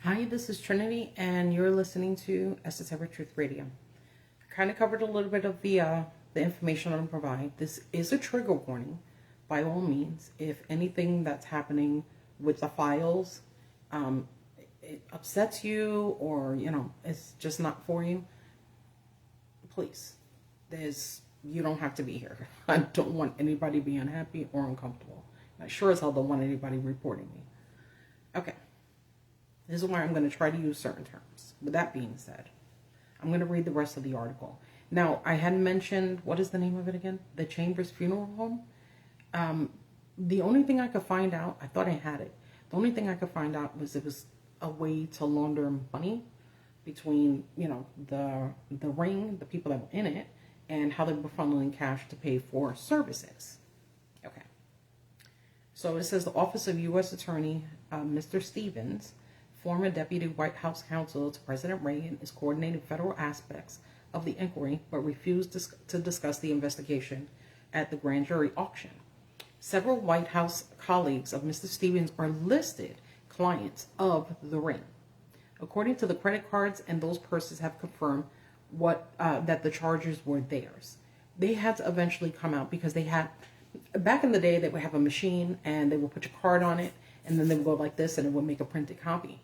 Hi, this is Trinity, and you're listening to Esoteric-Truth Radio. I kind of covered a little bit of the information I'm going to provide. This is a trigger warning, by all means. If anything that's happening with the files, it upsets you, or it's just not for you, please, you don't have to be here. I don't want anybody to be unhappy or uncomfortable. I sure as hell don't want anybody reporting me. Okay. This is why I'm going to try to use certain terms. With that being said, I'm going to read the rest of the article. Now, I had mentioned, what is the name of it again? The Chambers Funeral Home. The only thing I could find out, I thought I had it. The only thing I could find out was it was a way to launder money between, the ring, the people that were in it, and how they were funneling cash to pay for services. Okay. So it says the Office of U.S. Attorney, Mr. Stevens, former Deputy White House Counsel to President Reagan, is coordinating federal aspects of the inquiry, but refused to discuss the investigation at the grand jury auction. Several White House colleagues of Mr. Stevens are listed clients of the ring. According to the credit cards, and those purses have confirmed that the charges were theirs. They had to eventually come out because they had, back in the day, they would have a machine and they would put your card on it, and then they would go like this and it would make a printed copy.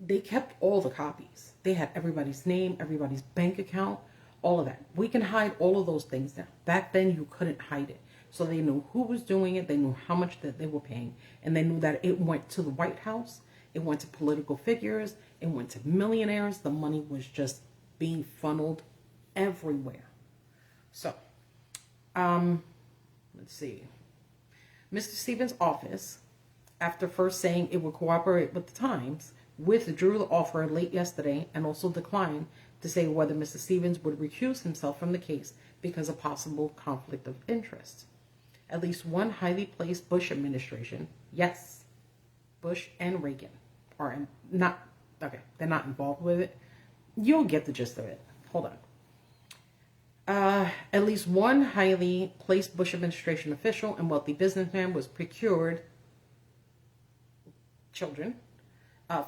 They kept all the copies. They had everybody's name, everybody's bank account, all of that. We can hide all of those things now. Back then, you couldn't hide it. So they knew who was doing it. They knew how much that they were paying. And they knew that it went to the White House. It went to political figures. It went to millionaires. The money was just being funneled everywhere. So, let's see. Mr. Stevens' office, after first saying it would cooperate with the Times, withdrew the offer late yesterday and also declined to say whether Mr. Stevens would recuse himself from the case because of possible conflict of interest. At least one highly placed Bush administration, yes, Bush and Reagan are not, okay, they're not involved with it. You'll get the gist of it. Hold on. At least one highly placed Bush administration official and wealthy businessman was procured children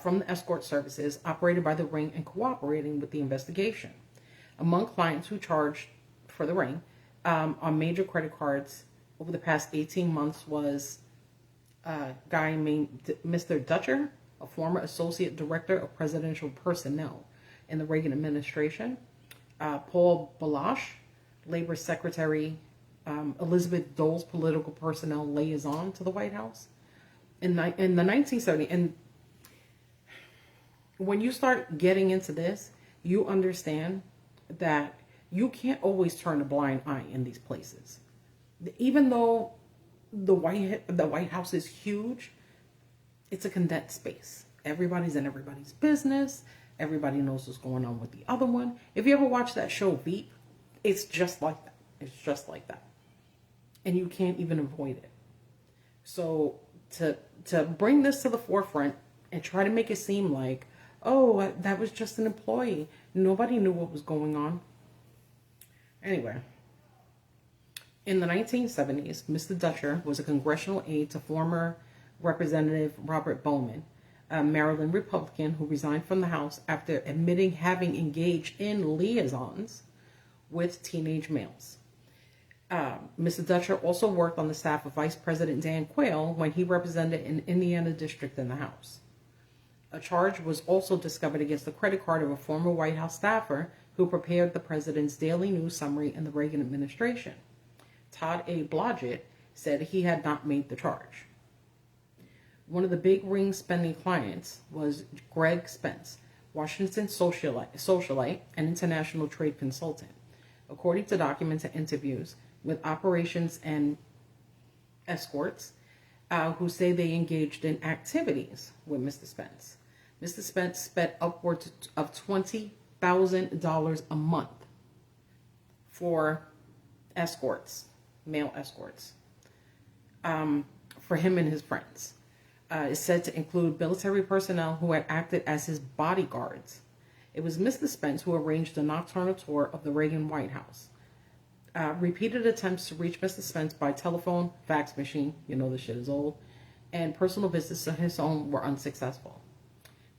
from the escort services operated by the ring and cooperating with the investigation. Among clients who charged for the ring on major credit cards over the past 18 months was a guy named Mr. Dutcher, a former associate director of presidential personnel in the Reagan administration, Paul Balash, labor secretary, Elizabeth Dole's political personnel liaison to the White House. In the 1970s, and when you start getting into this, you understand that you can't always turn a blind eye in these places. Even though the White House is huge, it's a condensed space. Everybody's in everybody's business. Everybody knows what's going on with the other one. If you ever watch that show Veep, it's just like that. It's just like that. And you can't even avoid it. So to bring this to the forefront and try to make it seem like, oh, that was just an employee. Nobody knew what was going on. Anyway, in the 1970s, Mr. Dutcher was a congressional aide to former Representative Robert Bowman, a Maryland Republican who resigned from the House after admitting having engaged in liaisons with teenage males. Mr. Dutcher also worked on the staff of Vice President Dan Quayle when he represented an Indiana district in the House. A charge was also discovered against the credit card of a former White House staffer who prepared the president's daily news summary in the Reagan administration. Todd A. Blodgett said he had not made the charge. One of the big ring spending clients was Greg Spence, Washington socialite and international trade consultant. According to documents and interviews with operations and escorts, who say they engaged in activities with Mr. Spence. Mr. Spence spent upwards of $20,000 a month for escorts, male escorts, for him and his friends. Is said to include military personnel who had acted as his bodyguards. It was Mr. Spence who arranged a nocturnal tour of the Reagan White House. Repeated attempts to reach Mr. Spence by telephone, fax machine, the shit is old, and personal visits to his home were unsuccessful.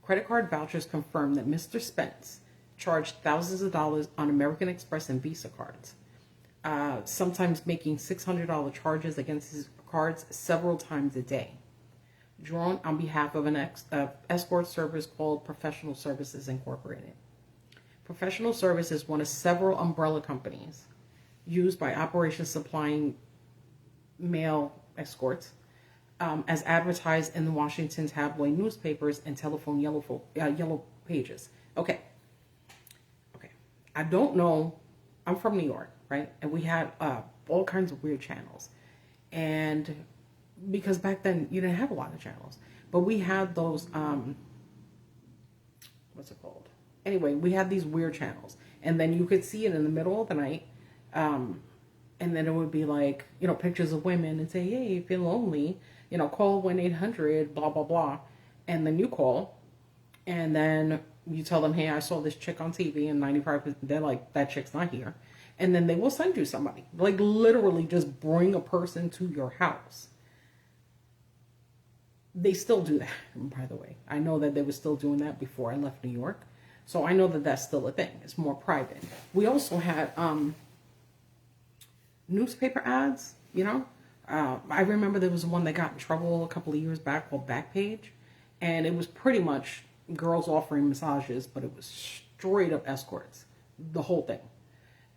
Credit card vouchers confirm that Mr. Spence charged thousands of dollars on American Express and Visa cards, sometimes making $600 charges against his cards several times a day, drawn on behalf of an escort service called Professional Services Incorporated. Professional Service is one of several umbrella companies used by operations supplying male escorts, as advertised in the Washington tabloid newspapers and telephone yellow pages. Okay. I don't know. I'm from New York, right? And we had all kinds of weird channels. And because back then you didn't have a lot of channels, but we had those, what's it called? Anyway, we had these weird channels. And then you could see it in the middle of the night. And then it would be like, pictures of women and say, hey, if you're lonely, call 1-800, blah, blah, blah. And then you call. And then you tell them, hey, I saw this chick on TV, and 95%, they're like, that chick's not here. And then they will send you somebody. Like, literally just bring a person to your house. They still do that, by the way. I know that they were still doing that before I left New York. So I know that that's still a thing. It's more private. We also had newspaper ads, I remember there was one that got in trouble a couple of years back called Backpage. And it was pretty much girls offering massages, but it was straight up escorts, the whole thing.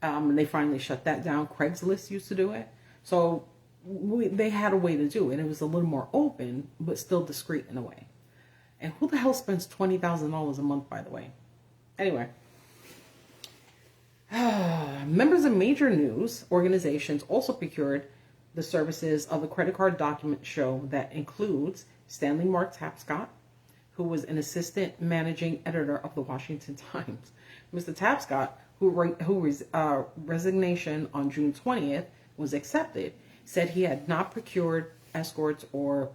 And they finally shut that down. Craigslist used to do it. So they had a way to do it. It was a little more open, but still discreet in a way. And who the hell spends $20,000 a month, by the way? Anyway, members of major news organizations also procured the services of the credit card document show that includes Stanley Mark Tapscott, who was an assistant managing editor of the Washington Times. Mr. Tapscott, whose resignation on June 20th was accepted, said he had not procured escorts or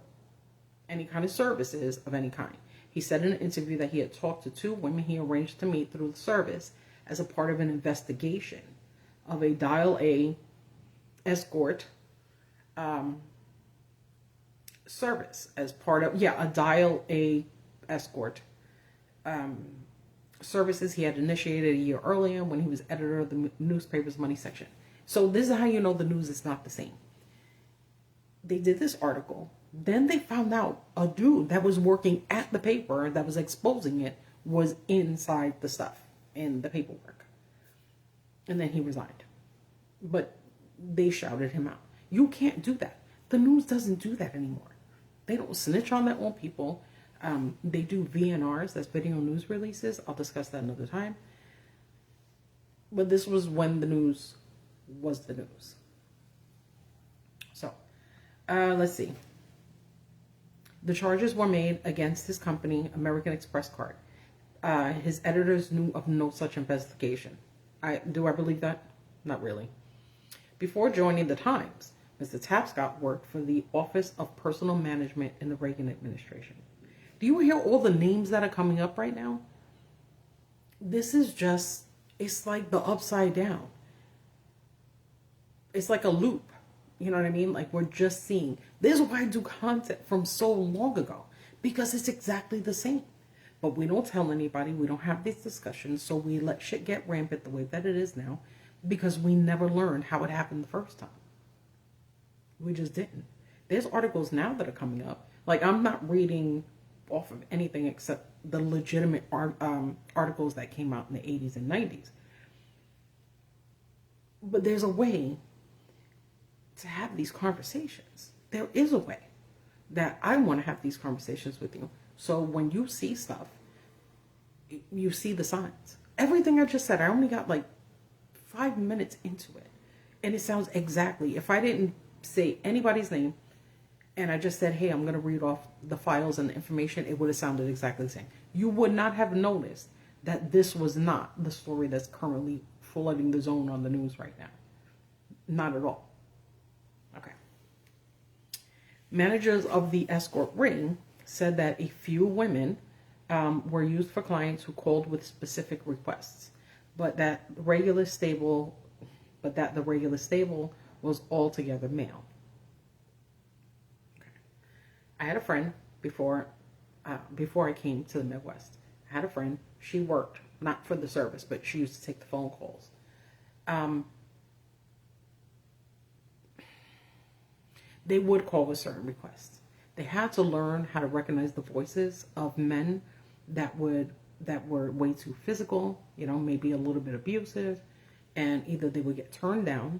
any kind of services of any kind. He said in an interview that he had talked to 2 women he arranged to meet through the service as a part of an investigation of a Dial A escort service, as part of, a Dial A escort services he had initiated a year earlier when he was editor of the newspaper's money section. So this is how you know the news is not the same. They did this article. Then they found out a dude that was working at the paper that was exposing it was inside the stuff in the paperwork. And then he resigned. But they shouted him out. You can't do that. The news doesn't do that anymore. They don't snitch on their own people. They do VNRs, that's video news releases. I'll discuss that another time. But this was when the news was the news. So, let's see. The charges were made against his company, American Express Card. His editors knew of no such investigation. Do I believe that? Not really. Before joining the Times, Mr. Tapscott worked for the Office of Personal Management in the Reagan administration. Do you hear all the names that are coming up right now? This is just, it's like the upside down. It's like a loop. You know what I mean? Like, we're just seeing. This is why I do content from so long ago. Because it's exactly the same. But we don't tell anybody. We don't have these discussions. So we let shit get rampant the way that it is now. Because we never learned how it happened the first time. We just didn't. There's articles now that are coming up. Like, I'm not reading off of anything except the legitimate articles that came out in the 80s and 90s. But there's a way to have these conversations. There is a way that I want to have these conversations with you. So when you see stuff, you see the signs. Everything I just said, I only got like 5 minutes into it. And it sounds exactly, if I didn't say anybody's name and I just said, hey, I'm going to read off the files and the information, it would have sounded exactly the same. You would not have noticed that this was not the story that's currently flooding the zone on the news right now. Not at all. Okay. Managers of the escort ring said that a few women were used for clients who called with specific requests, but that the regular stable was altogether male. Okay. I had a friend before before I came to the Midwest. I had a friend. She worked, not for the service, but she used to take the phone calls. They would call with certain requests. They had to learn how to recognize the voices of men that were way too physical, maybe a little bit abusive, and either they would get turned down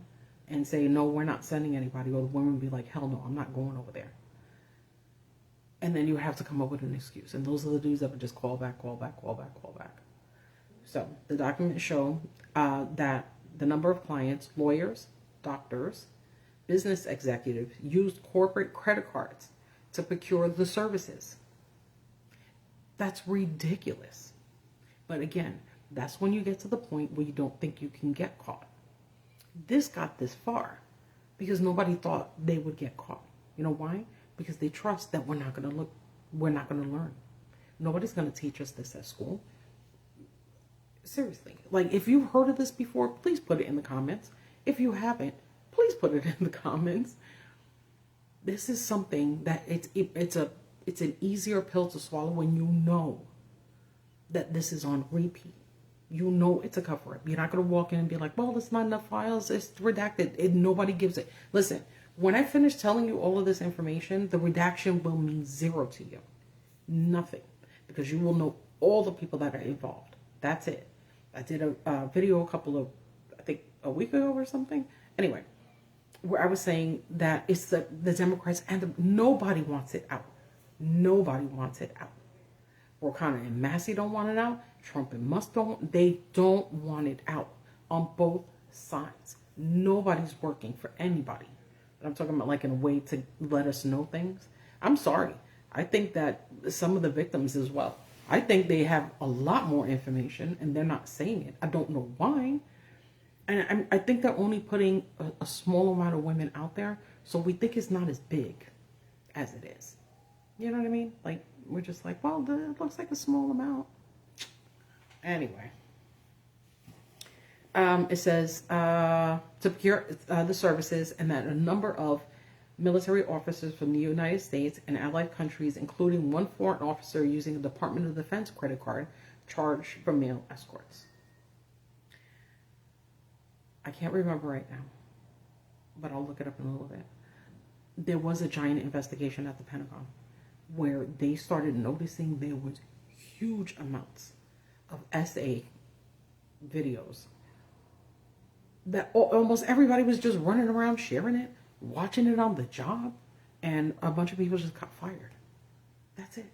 and say, no, we're not sending anybody, or the woman would be like, hell no, I'm not going over there. And then you have to come up with an excuse. And those are the dudes that would just call back. So the documents show that the number of clients, lawyers, doctors, business executives used corporate credit cards to procure the services. That's ridiculous. But again, that's when you get to the point where you don't think you can get caught. This got this far because nobody thought they would get caught. You know why? Because they trust that we're not going to learn. Nobody's going to teach us this at school. Seriously. Like, if you've heard of this before, please put it in the comments. If you haven't, please put it in the comments. This is something that it's an easier pill to swallow when you know that this is on repeat. You know it's a cover-up. You're not going to walk in and be like, well, there's not enough files. It's redacted. Nobody gives it. Listen, when I finish telling you all of this information, the redaction will mean zero to you. Nothing. Because you will know all the people that are involved. That's it. I did a video a week ago or something. Anyway, where I was saying that it's the Democrats and nobody wants it out. Nobody wants it out. Rouhani and Massey don't want it out. Trump and Musk they don't want it out on both sides. Nobody's working for anybody. But I'm talking about like in a way to let us know things. I'm sorry. I think that some of the victims as well. I think they have a lot more information and they're not saying it. I don't know why. And I think they're only putting a small amount of women out there. So we think it's not as big as it is. You know what I mean? Like, we're just like, well, it looks like a small amount. Anyway. It says to procure the services and that a number of military officers from the United States and allied countries, including one foreign officer using a Department of Defense credit card, charged for male escorts. I can't remember right now, but I'll look it up in a little bit. There was a giant investigation at the Pentagon where they started noticing there was huge amounts of SA videos that almost everybody was just running around sharing it, watching it on the job, and a bunch of people just got fired. That's it.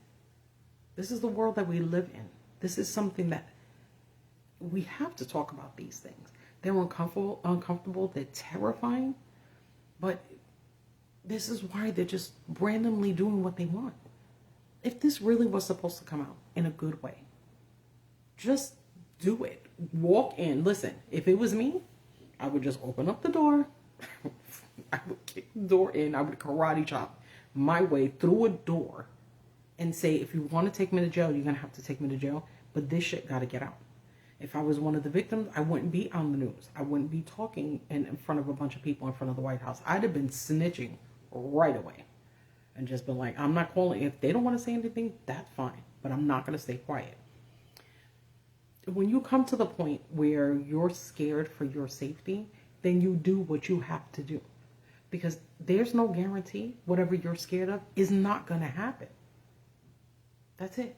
This is the world that we live in. This is something that we have to talk about these things. They're uncomfortable, they're terrifying, but this is why they're just randomly doing what they want. If this really was supposed to come out in a good way, just do it. Walk in. Listen, if it was me, I would just open up the door. I would kick the door in. I would karate chop my way through a door and say, if you want to take me to jail, you're going to have to take me to jail. But this shit got to get out. If I was one of the victims, I wouldn't be on the news. I wouldn't be talking in front of a bunch of people in front of the White House. I'd have been snitching right away and just been like, I'm not calling. If they don't want to say anything, that's fine. But I'm not going to stay quiet. When you come to the point where you're scared for your safety, then you do what you have to do. Because there's no guarantee whatever you're scared of is not going to happen. That's it.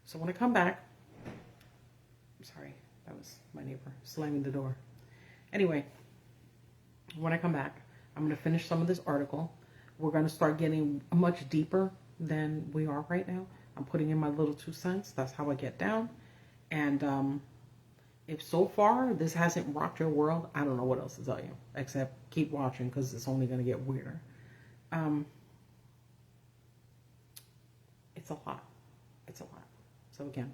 So when I come back, I'm sorry, that was my neighbor slamming the door. Anyway, when I come back, I'm going to finish some of this article. We're going to start getting much deeper than we are right now. I'm putting in my little 2 cents. That's how I get down. And if so far this hasn't rocked your world, I don't know what else to tell you. Except keep watching because it's only going to get weirder. It's a lot. It's a lot. So again,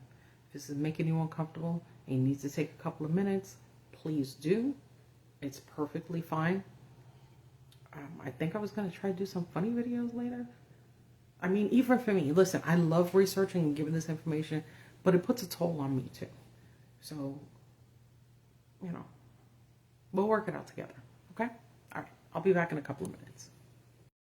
if this is making you uncomfortable and you need to take a couple of minutes, please do. It's perfectly fine. I think I was going to try to do some funny videos later. I mean, even for me, listen, I love researching and giving this information, but it puts a toll on me too. So, we'll work it out together. Okay? All right. I'll be back in a couple of minutes.